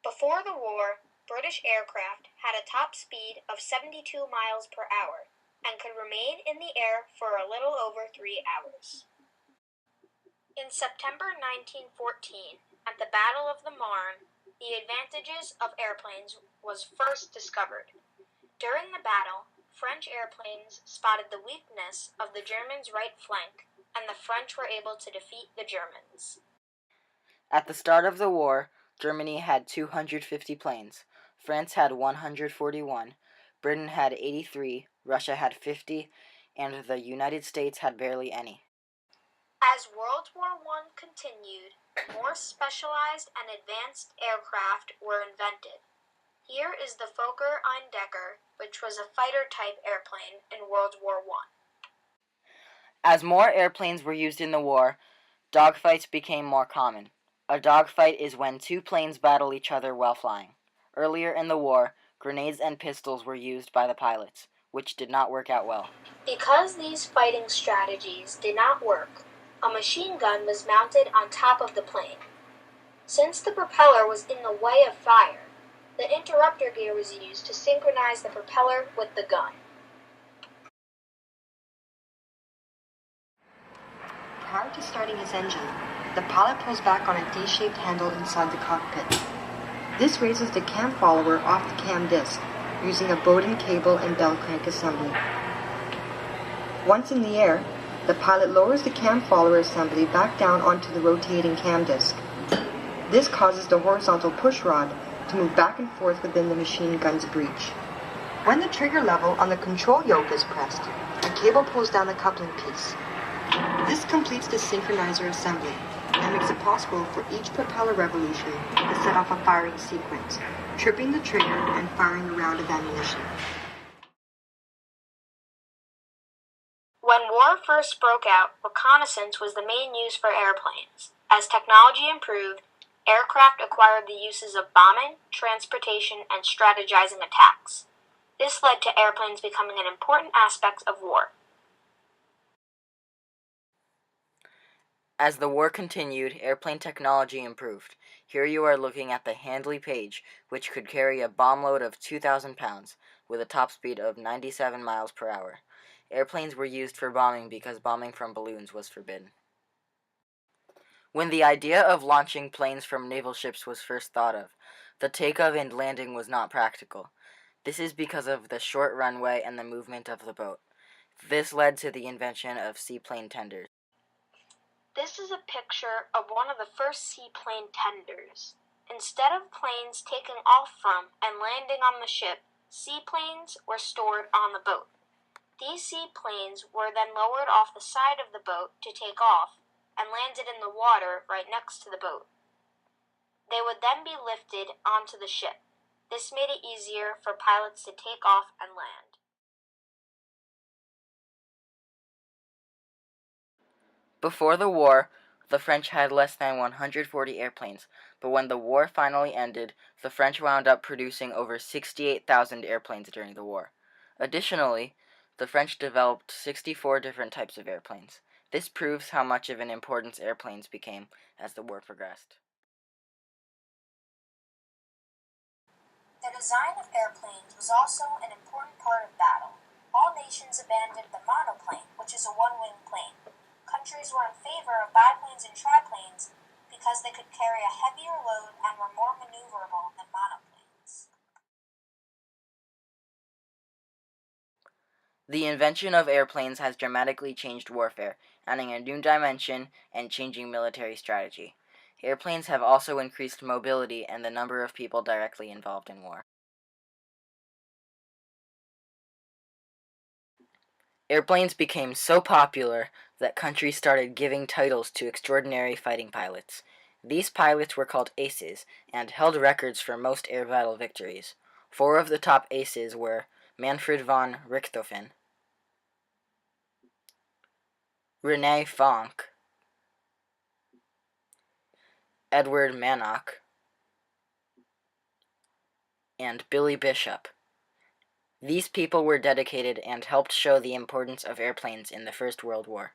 Before the war, British aircraft had a top speed of 72 miles per hour and could remain in the air for a little over 3 hours. In September 1914, at the Battle of the Marne, the advantages of airplanes was first discovered. During the battle, French airplanes spotted the weakness of the Germans' right flank, and the French were able to defeat the Germans. At the start of the war, Germany had 250 planes, France had 141, Britain had 83, Russia had 50, and the United States had barely any. As World War I continued, more specialized and advanced aircraft were invented. Here is the Fokker-Eindecker, which was a fighter-type airplane in World War I. As more airplanes were used in the war, dogfights became more common. A dogfight is when two planes battle each other while flying. Earlier in the war, grenades and pistols were used by the pilots, which did not work out well. Because these fighting strategies did not work, a machine gun was mounted on top of the plane. Since the propeller was in the way of fire, the interrupter gear was used to synchronize the propeller with the gun. Prior to starting his engine, the pilot pulls back on a D-shaped handle inside the cockpit. This raises the cam follower off the cam disc using a Bowden cable and bell crank assembly. Once in the air, the pilot lowers the cam follower assembly back down onto the rotating cam disc. This causes the horizontal push rod to move back and forth within the machine gun's breech. When the trigger level on the control yoke is pressed, a cable pulls down the coupling piece. This completes the synchronizer assembly and makes it possible for each propeller revolution to set off a firing sequence, tripping the trigger and firing a round of ammunition. When war first broke out, reconnaissance was the main use for airplanes. As technology improved, aircraft acquired the uses of bombing, transportation, and strategizing attacks. This led to airplanes becoming an important aspect of war. As the war continued, airplane technology improved. Here you are looking at the Handley Page, which could carry a bomb load of 2,000 pounds, with a top speed of 97 miles per hour. Airplanes were used for bombing because bombing from balloons was forbidden. When the idea of launching planes from naval ships was first thought of, the takeoff and landing was not practical. This is because of the short runway and the movement of the boat. This led to the invention of seaplane tenders. This is a picture of one of the first seaplane tenders. Instead of planes taking off from and landing on the ship, seaplanes were stored on the boat. These seaplanes were then lowered off the side of the boat to take off and landed in the water right next to the boat. They would then be lifted onto the ship. This made it easier for pilots to take off and land. Before the war, the French had less than 140 airplanes, but when the war finally ended, the French wound up producing over 68,000 airplanes during the war. Additionally, the French developed 64 different types of airplanes. This proves how much of an importance airplanes became as the war progressed. The design of airplanes was also an important part of battle. All nations abandoned the monoplane, which is a one-wing plane. Countries were in favor of biplanes and triplanes because they could carry a heavier load and were more maneuverable than monoplanes. The invention of airplanes has dramatically changed warfare, adding a new dimension and changing military strategy. Airplanes have also increased mobility and the number of people directly involved in war. Airplanes became so popular that countries started giving titles to extraordinary fighting pilots. These pilots were called aces and held records for most air battle victories. 4 of the top aces were Manfred von Richthofen, René Fonck, Edward Manock, and Billy Bishop. These people were dedicated and helped show the importance of airplanes in the First World War.